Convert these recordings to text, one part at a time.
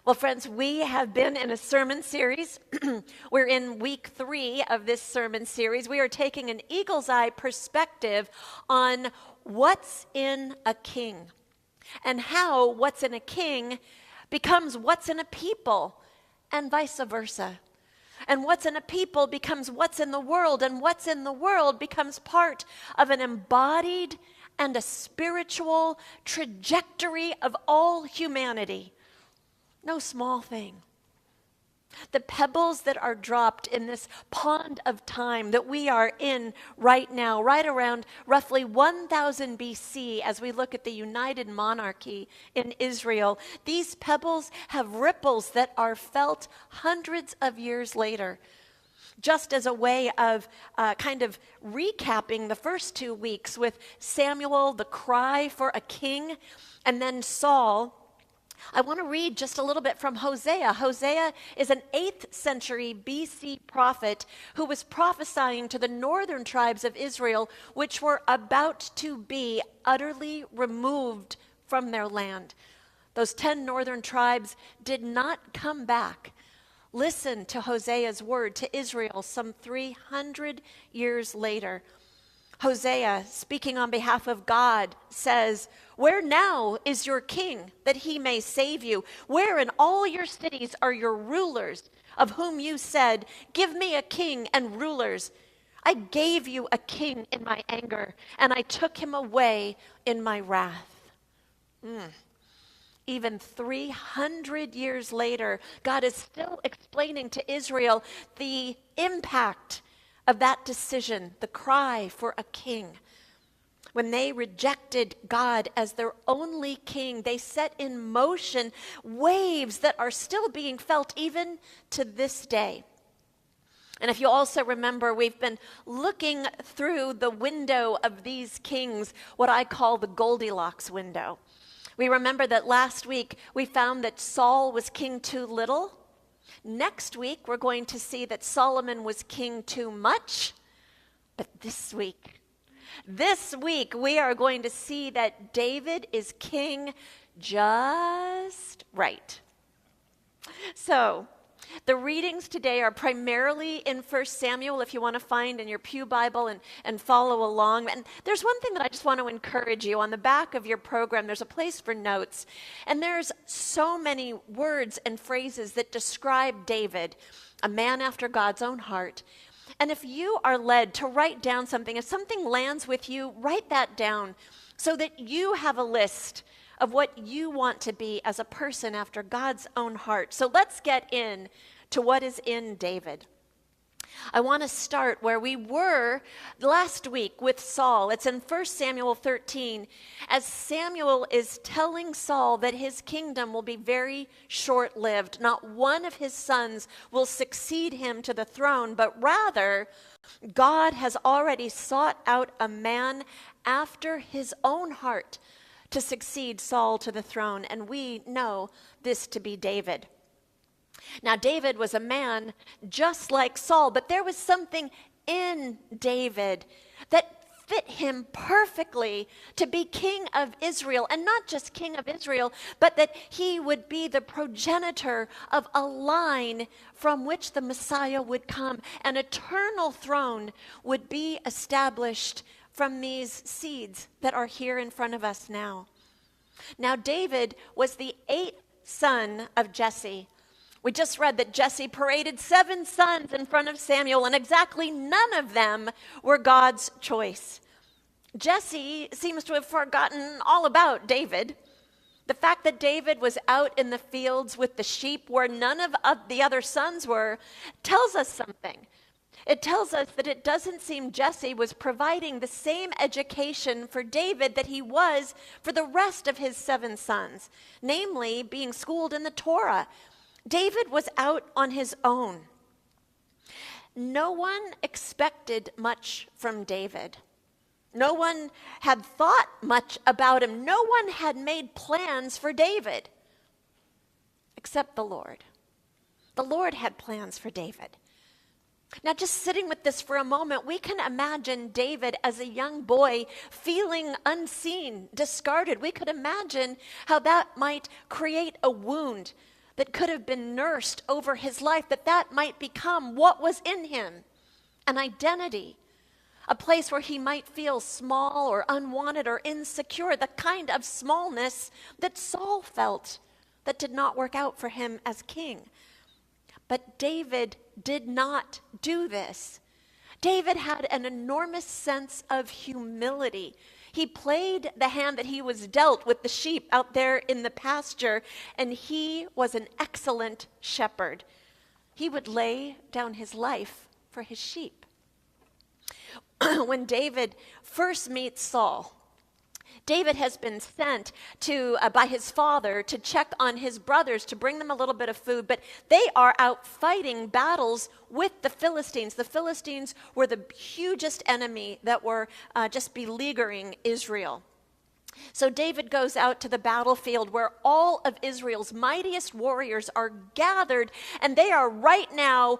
Well, friends, we have been in a sermon series. We're in week 3 of this sermon series. We are taking an eagle's eye perspective on what's in a king and how what's in a king becomes what's in a people and vice versa. And what's in a people becomes what's in the world, and what's in the world becomes part of an embodied and a spiritual trajectory of all humanity. No small thing. The pebbles that are dropped in this pond of time that we are in right now, right around roughly 1000 BC, as we look at the united monarchy in Israel, these pebbles have ripples that are felt hundreds of years later. Just as a way of kind of recapping the first 2 weeks with Samuel, the cry for a king, and then Saul, I want to read just a little bit from Hosea. Hosea is an 8th century BC prophet who was prophesying to the northern tribes of Israel, which were about to be utterly removed from their land. Those 10 northern tribes did not come back. Listen to Hosea's word to Israel some 300 years later. Hosea, speaking on behalf of God, says, "Where now is your king, that he may save you? Where in all your cities are your rulers, of whom you said, 'Give me a king and rulers'? I gave you a king in my anger, and I took him away in my wrath." Even 300 years later, God is still explaining to Israel the impact of that decision, the cry for a king. When they rejected God as their only king, they set in motion waves that are still being felt even to this day. And if you also remember, we've been looking through the window of these kings, what I call the Goldilocks window. We remember that last week we found that Saul was king too little. Next week, we're going to see that Solomon was king too much. But this week, we are going to see that David is king just right. So, the readings today are primarily in 1 Samuel, if you want to find in your pew Bible and follow along. And there's one thing that I just want to encourage you. On the back of your program, there's a place for notes. And there's so many words and phrases that describe David, a man after God's own heart. And if you are led to write down something, if something lands with you, write that down so that you have a list of what you want to be as a person after God's own heart. So let's get in to what is in David. I want to start where we were last week with Saul. It's in 1 Samuel 13, as Samuel is telling Saul that his kingdom will be very short-lived. Not one of his sons will succeed him to the throne, but rather God has already sought out a man after his own heart to succeed Saul to the throne, and we know this to be David. Now, David was a man just like Saul, but there was something in David that fit him perfectly to be king of Israel, and not just king of Israel, but that he would be the progenitor of a line from which the Messiah would come. An eternal throne would be established from these seeds that are here in front of us now. Now, David was the 8th son of Jesse. We just read that Jesse paraded 7 sons in front of Samuel, and exactly none of them were God's choice. Jesse seems to have forgotten all about David. The fact that David was out in the fields with the sheep where none of the other sons were tells us something. It tells us that it doesn't seem Jesse was providing the same education for David that he was for the rest of his 7 sons, namely being schooled in the Torah. David was out on his own. No one expected much from David. No one had thought much about him. No one had made plans for David, except the Lord. The Lord had plans for David. Now, just sitting with this for a moment, we can imagine David as a young boy feeling unseen, discarded. We could imagine how that might create a wound that could have been nursed over his life, that might become what was in him, an identity, a place where he might feel small or unwanted or insecure, the kind of smallness that Saul felt that did not work out for him as king. But David did not do this. David had an enormous sense of humility. He played the hand that he was dealt with the sheep out there in the pasture, and he was an excellent shepherd. He would lay down his life for his sheep. When David first meets Saul, David has been sent to by his father to check on his brothers, to bring them a little bit of food, but they are out fighting battles with the Philistines. The Philistines were the hugest enemy that were just beleaguering Israel. So David goes out to the battlefield where all of Israel's mightiest warriors are gathered, and they are right now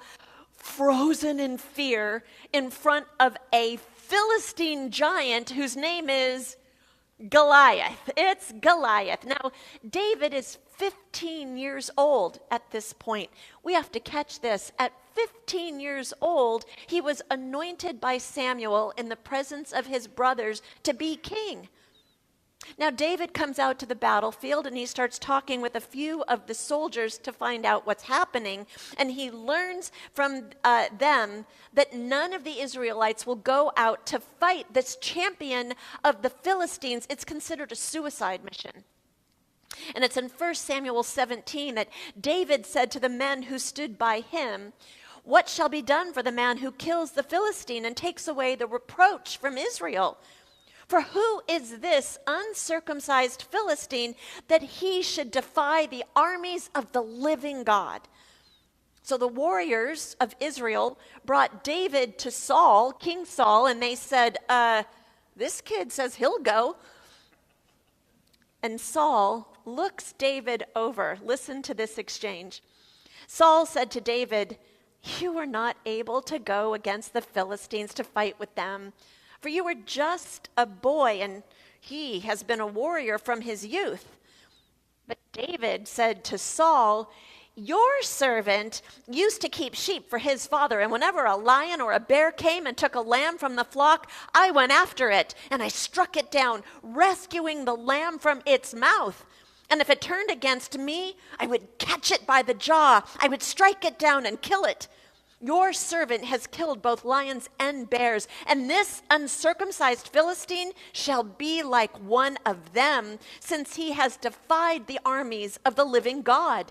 frozen in fear in front of a Philistine giant whose name is Goliath. It's Goliath. Now, David is 15 years old at this point. We have to catch this. At 15 years old, he was anointed by Samuel in the presence of his brothers to be king. Now, David comes out to the battlefield and he starts talking with a few of the soldiers to find out what's happening. And he learns from them that none of the Israelites will go out to fight this champion of the Philistines. It's considered a suicide mission. And it's in 1 Samuel 17 that David said to the men who stood by him, "What shall be done for the man who kills the Philistine and takes away the reproach from Israel? For who is this uncircumcised Philistine that he should defy the armies of the living God?" So the warriors of Israel brought David to Saul, King Saul, and they said, this kid says he'll go. And Saul looks David over. Listen to this exchange. Saul said to David, "You were not able to go against the Philistines to fight with them, for you were just a boy, and he has been a warrior from his youth." But David said to Saul, "Your servant used to keep sheep for his father, and whenever a lion or a bear came and took a lamb from the flock, I went after it, and I struck it down, rescuing the lamb from its mouth. And if it turned against me, I would catch it by the jaw, I would strike it down and kill it. Your servant has killed both lions and bears, and this uncircumcised Philistine shall be like one of them, since he has defied the armies of the living God."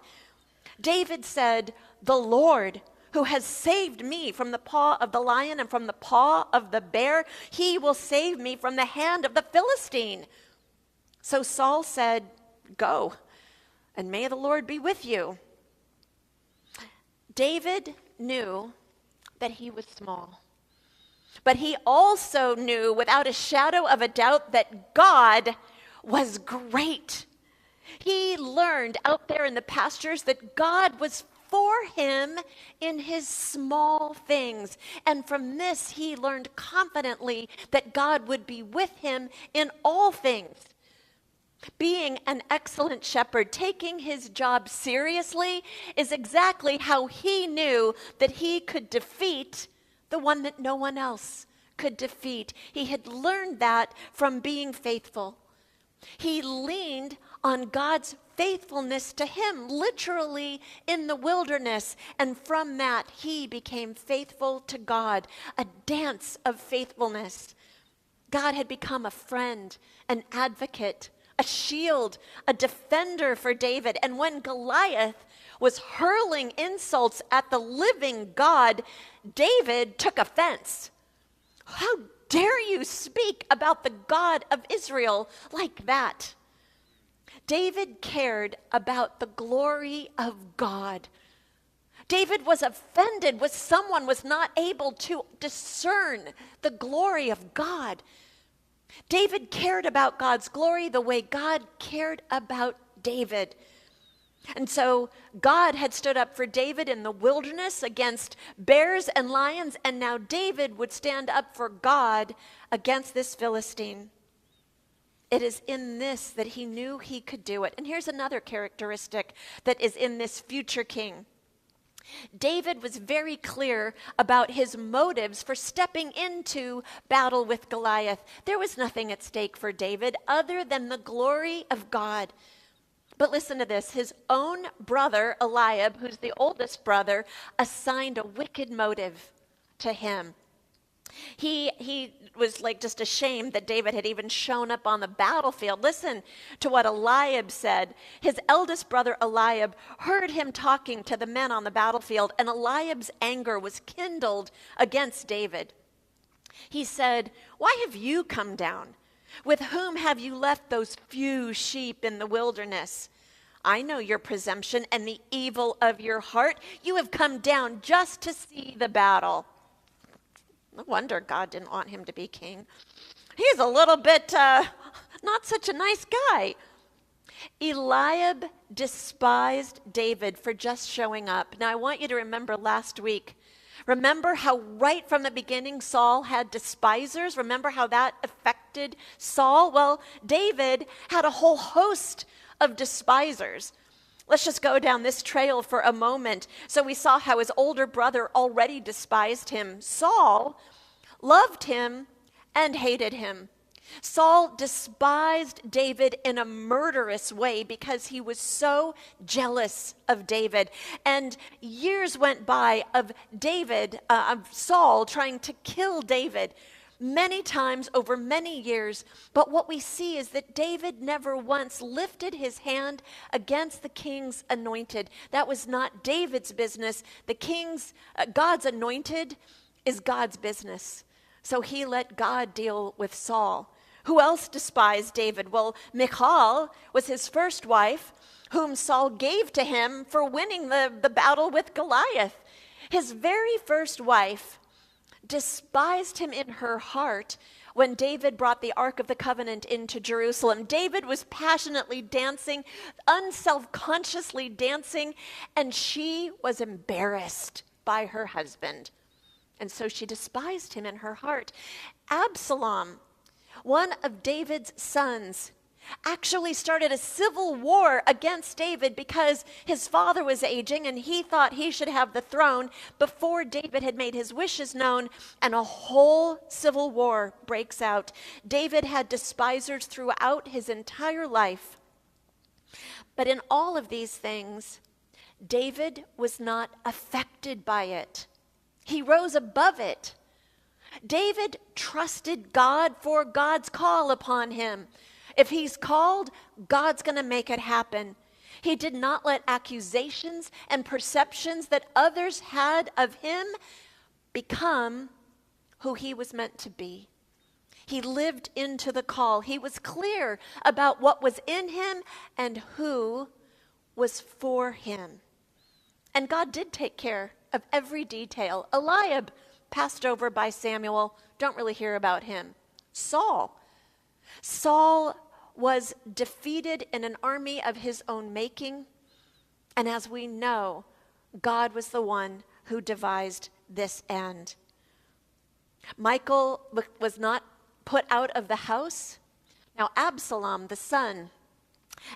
David said, "The Lord, who has saved me from the paw of the lion and from the paw of the bear, he will save me from the hand of the Philistine." So Saul said, "Go, and may the Lord be with you." David knew that he was small, but he also knew without a shadow of a doubt that God was great. He learned out there in the pastures that God was for him in his small things. And from this, he learned confidently that God would be with him in all things. Being an excellent shepherd, taking his job seriously, is exactly how he knew that he could defeat the one that no one else could defeat. He had learned that from being faithful. He leaned on God's faithfulness to him, literally in the wilderness. And from that, he became faithful to God, a dance of faithfulness. God had become a friend, an advocate, a shield, a defender for David. And when Goliath was hurling insults at the living God, David took offense. "How dare you speak about the God of Israel like that?" David cared about the glory of God. David was offended when someone was not able to discern the glory of God. David cared about God's glory the way God cared about David. And so God had stood up for David in the wilderness against bears and lions, and now David would stand up for God against this Philistine. It is in this that he knew he could do it. And here's another characteristic that is in this future king. David was very clear about his motives for stepping into battle with Goliath. There was nothing at stake for David other than the glory of God. But listen to this. His own brother, Eliab, who's the oldest brother, assigned a wicked motive to him. He was like just ashamed that David had even shown up on the battlefield. Listen to what Eliab said. His eldest brother Eliab heard him talking to the men on the battlefield, and Eliab's anger was kindled against David. He said, "Why have you come down? With whom have you left those few sheep in the wilderness? I know your presumption and the evil of your heart. You have come down just to see the battle." No wonder God didn't want him to be king. He's a little bit not such a nice guy. Eliab despised David for just showing up. Now, I want you to remember last week. Remember how right from the beginning Saul had despisers? Remember how that affected Saul? Well, David had a whole host of despisers. Let's just go down this trail for a moment. So we saw how his older brother already despised him. Saul loved him and hated him. Saul despised David in a murderous way because he was so jealous of David. And years went by of Saul trying to kill David many times over many years. But what we see is that David never once lifted his hand against the king's anointed. That was not David's business. God's anointed is God's business. So he let God deal with Saul. Who else despised David? Well, Michal was his first wife, whom Saul gave to him for winning the battle with Goliath. His very first wife despised him in her heart when David brought the Ark of the Covenant into Jerusalem. David was passionately dancing, unself-consciously dancing, and she was embarrassed by her husband. And so she despised him in her heart. Absalom, one of David's sons, actually started a civil war against David because his father was aging and he thought he should have the throne before David had made his wishes known, and a whole civil war breaks out. David had despisers throughout his entire life. But in all of these things, David was not affected by it. He rose above it. David trusted God for God's call upon him. If he's called, God's going to make it happen. He did not let accusations and perceptions that others had of him become who he was meant to be. He lived into the call. He was clear about what was in him and who was for him. And God did take care of every detail. Eliab, passed over by Samuel, don't really hear about him. Saul was defeated in an army of his own making. And as we know, God was the one who devised this end. Michal was not put out of the house. Now Absalom, the son,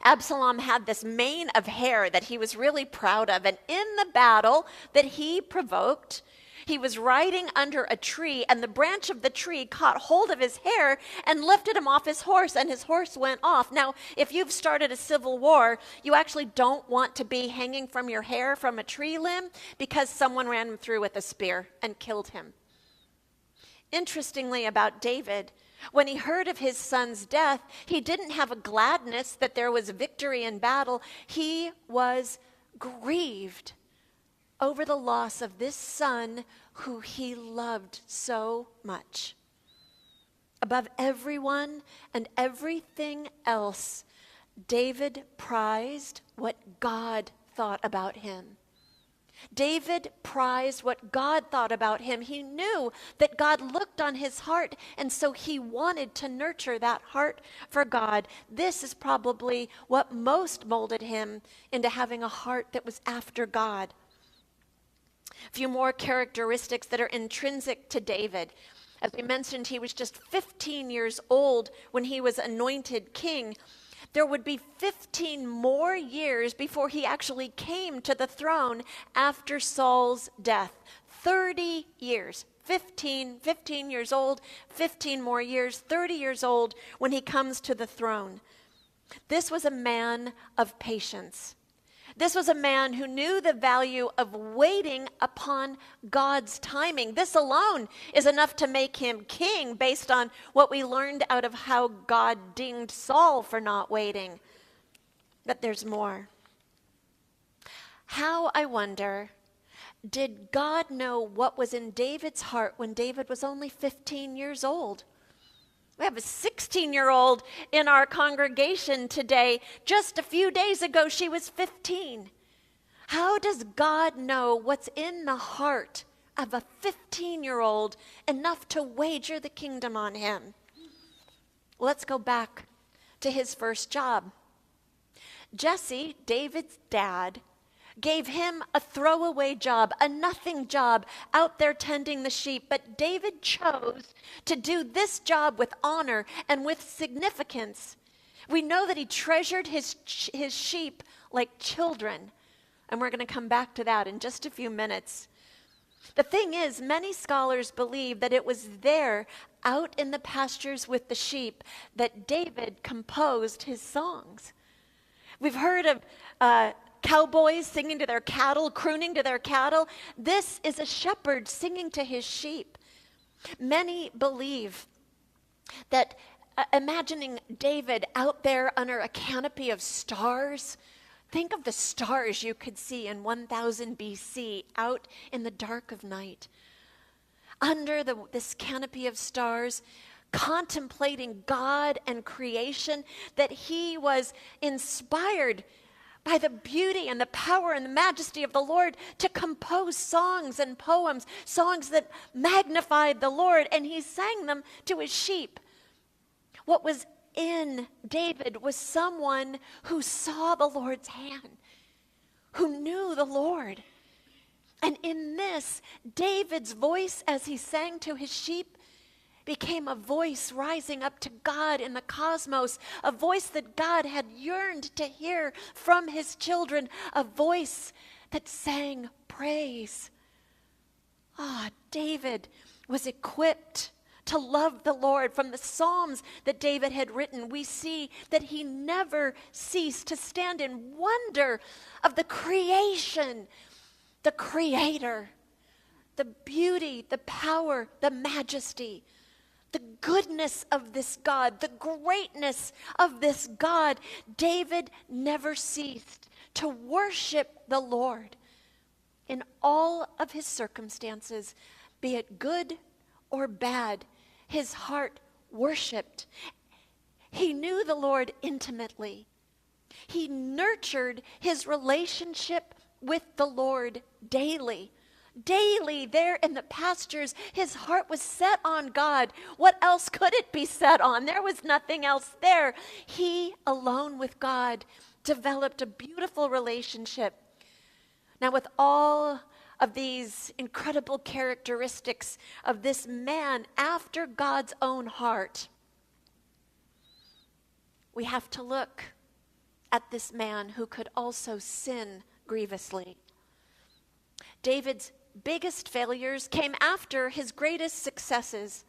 Absalom had this mane of hair that he was really proud of. And in the battle that he provoked, he was riding under a tree, and the branch of the tree caught hold of his hair and lifted him off his horse, and his horse went off. Now, if you've started a civil war, you actually don't want to be hanging from your hair from a tree limb because someone ran him through with a spear and killed him. Interestingly about David, when he heard of his son's death, he didn't have a gladness that there was victory in battle. He was grieved over the loss of this son who he loved so much. Above everyone and everything else, David prized what God thought about him. David prized what God thought about him. He knew that God looked on his heart, and so he wanted to nurture that heart for God. This is probably what most molded him into having a heart that was after God. A few more characteristics that are intrinsic to David. As we mentioned, he was just 15 years old when he was anointed king. There would be 15 more years before he actually came to the throne after Saul's death. 30 years. 15 years old, 15 more years, 30 years old when he comes to the throne. This was a man of patience. This was a man who knew the value of waiting upon God's timing. This alone is enough to make him king based on what we learned out of how God dinged Saul for not waiting. But there's more. How, I wonder, did God know what was in David's heart when David was only 15 years old? We have a 16-year-old in our congregation today. Just a few days ago, she was 15. How does God know what's in the heart of a 15-year-old enough to wager the kingdom on him? Let's go back to his first job. Jesse, David's dad, gave him a throwaway job, a nothing job out there tending the sheep. But David chose to do this job with honor and with significance. We know that he treasured his sheep like children. And we're going to come back to that in just a few minutes. The thing is, many scholars believe that it was there, out in the pastures with the sheep, that David composed his songs. We've heard of cowboys singing to their cattle, crooning to their cattle. This is a shepherd singing to his sheep. Many believe that imagining David out there under a canopy of stars, think of the stars you could see in 1000 BC out in the dark of night. Under this canopy of stars, contemplating God and creation, that he was inspired by the beauty and the power and the majesty of the Lord to compose songs and poems, songs that magnified the Lord, and he sang them to his sheep. What was in David was someone who saw the Lord's hand, who knew the Lord. And in this, David's voice as he sang to his sheep became a voice rising up to God in the cosmos, a voice that God had yearned to hear from his children, a voice that sang praise. David was equipped to love the Lord. From the Psalms that David had written, we see that he never ceased to stand in wonder of the creation, the Creator, the beauty, the power, the majesty, the goodness of this God, the greatness of this God. David never ceased to worship the Lord in all of his circumstances, be it good or bad. His heart worshiped. He knew the Lord intimately. He nurtured his relationship with the Lord daily. Daily, there in the pastures, his heart was set on God. What else could it be set on? There was nothing else there. He, alone with God, developed a beautiful relationship. Now, with all of these incredible characteristics of this man after God's own heart, we have to look at this man who could also sin grievously. David's biggest failures came after his greatest successes.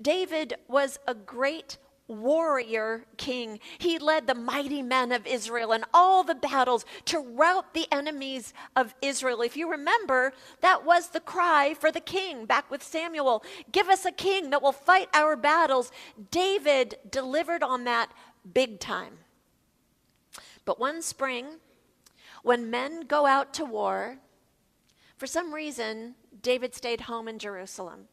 David was a great warrior king. He led the mighty men of Israel in all the battles to rout the enemies of Israel. If you remember, that was the cry for the king back with Samuel. Give us a king that will fight our battles. David delivered on that big time. But one spring, when men go out to war, for some reason, David stayed home in Jerusalem.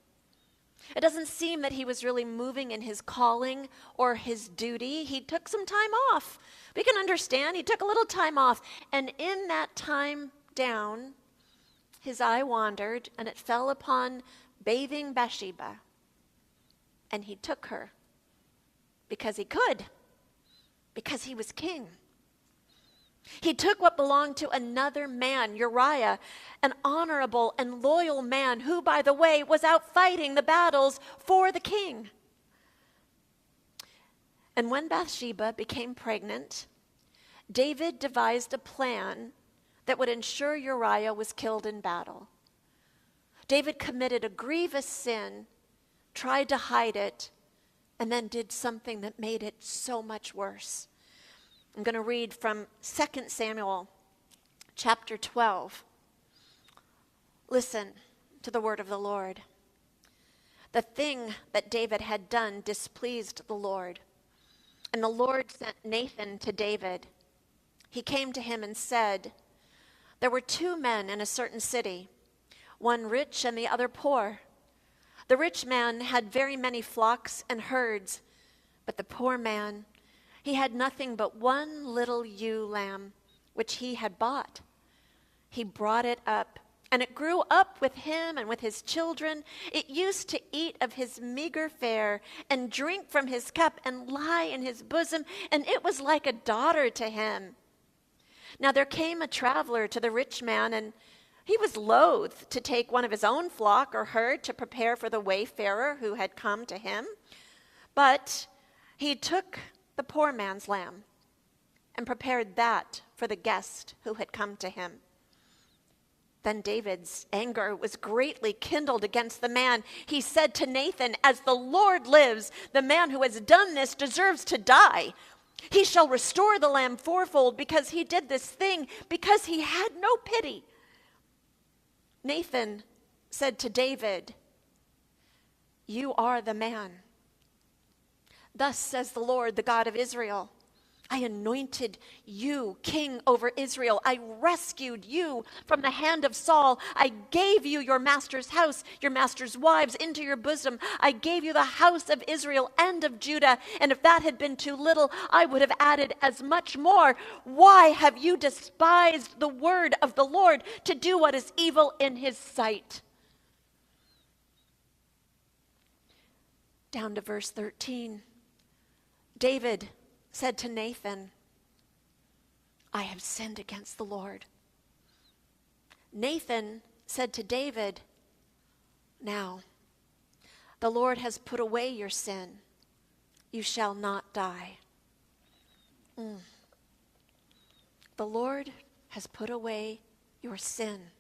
It doesn't seem that he was really moving in his calling or his duty. He took some time off. We can understand. He took a little time off. And in that time down, his eye wandered, and it fell upon bathing Bathsheba. And he took her because he could, because he was king. He took what belonged to another man, Uriah, an honorable and loyal man who, by the way, was out fighting the battles for the king. And when Bathsheba became pregnant, David devised a plan that would ensure Uriah was killed in battle. David committed a grievous sin, tried to hide it, and then did something that made it so much worse. I'm going to read from 2 Samuel chapter 12. Listen to the word of the Lord. The thing that David had done displeased the Lord. And the Lord sent Nathan to David. He came to him and said, "There were two men in a certain city, one rich and the other poor. The rich man had very many flocks and herds, but the poor man, he had nothing but one little ewe lamb, which he had bought. He brought it up, and it grew up with him and with his children. It used to eat of his meager fare and drink from his cup and lie in his bosom, and it was like a daughter to him. Now there came a traveler to the rich man, and he was loath to take one of his own flock or herd to prepare for the wayfarer who had come to him. But he took the poor man's lamb and prepared that for the guest who had come to him. Then David's anger was greatly kindled against the man. He said to Nathan, 'As the Lord lives, the man who has done this deserves to die. He shall restore the lamb fourfold because he did this thing, because he had no pity.' Nathan said to David, 'You are the man. Thus says the Lord, the God of Israel, I anointed you king over Israel. I rescued you from the hand of Saul. I gave you your master's house, your master's wives into your bosom. I gave you the house of Israel and of Judah. And if that had been too little, I would have added as much more. Why have you despised the word of the Lord to do what is evil in his sight?'" Down to verse 13. David said to Nathan, "I have sinned against the Lord." Nathan said to David, "Now, the Lord has put away your sin. You shall not die." The Lord has put away your sin.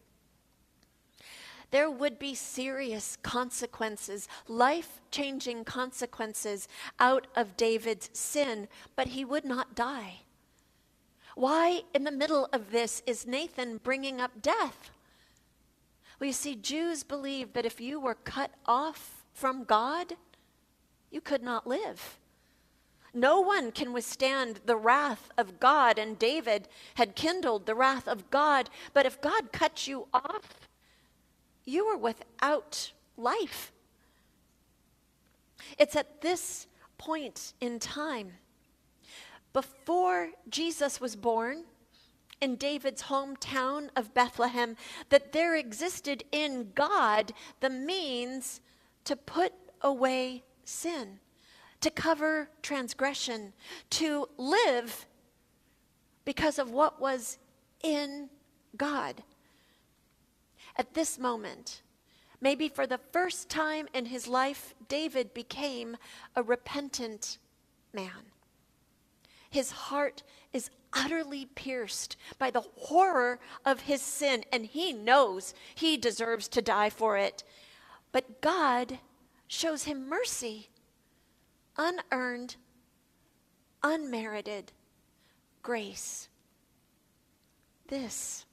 There would be serious consequences, life-changing consequences out of David's sin, but he would not die. Why, in the middle of this, is Nathan bringing up death? Well, you see, Jews believed that if you were cut off from God, you could not live. No one can withstand the wrath of God, and David had kindled the wrath of God. But if God cut you off, you were without life. It's at this point in time, before Jesus was born in David's hometown of Bethlehem, that there existed in God the means to put away sin, to cover transgression, to live because of what was in God. At this moment, maybe for the first time in his life, David became a repentant man. His heart is utterly pierced by the horror of his sin, and he knows he deserves to die for it. But God shows him mercy, unearned, unmerited grace. This,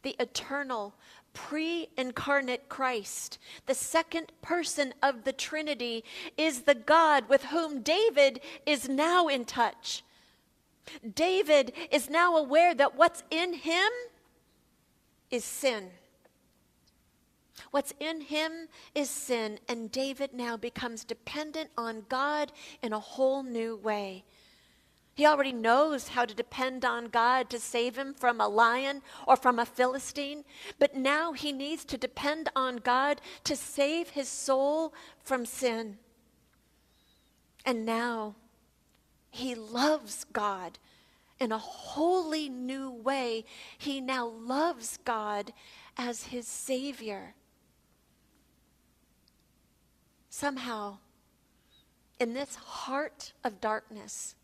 the eternal, pre-incarnate Christ, the second person of the Trinity, is the God with whom David is now in touch. David is now aware that what's in him is sin. What's in him is sin, and David now becomes dependent on God in a whole new way. He already knows how to depend on God to save him from a lion or from a Philistine, but now he needs to depend on God to save his soul from sin. And now he loves God In a wholly new way, he now loves God as his Savior. Somehow, in this heart of darkness,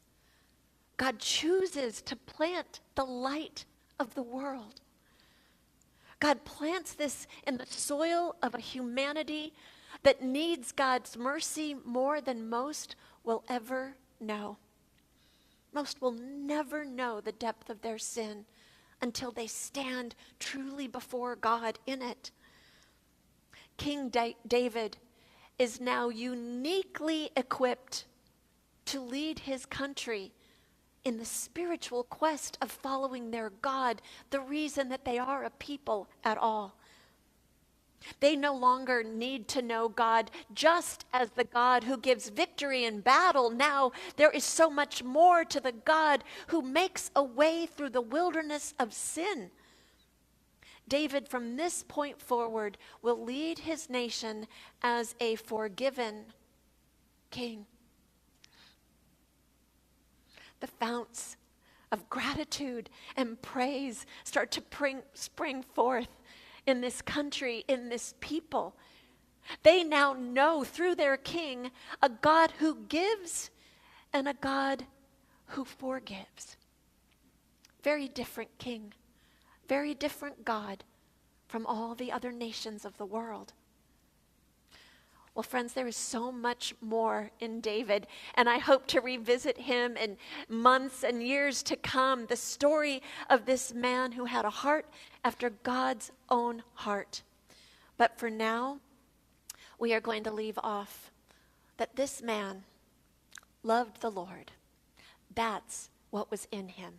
God chooses to plant the light of the world. God plants this in the soil of a humanity that needs God's mercy more than most will ever know. Most will never know the depth of their sin until they stand truly before God in it. King David is now uniquely equipped to lead his country in the spiritual quest of following their God, the reason that they are a people at all. They no longer need to know God just as the God who gives victory in battle. Now there is so much more to the God who makes a way through the wilderness of sin. David, from this point forward, will lead his nation as a forgiven king. The founts of gratitude and praise start to spring forth in this country, in this people. They now know through their king a God who gives and a God who forgives. Very different king, very different God from all the other nations of the world. Well, friends, there is so much more in David, and I hope to revisit him in months and years to come, the story of this man who had a heart after God's own heart. But for now, we are going to leave off that this man loved the Lord. That's what was in him.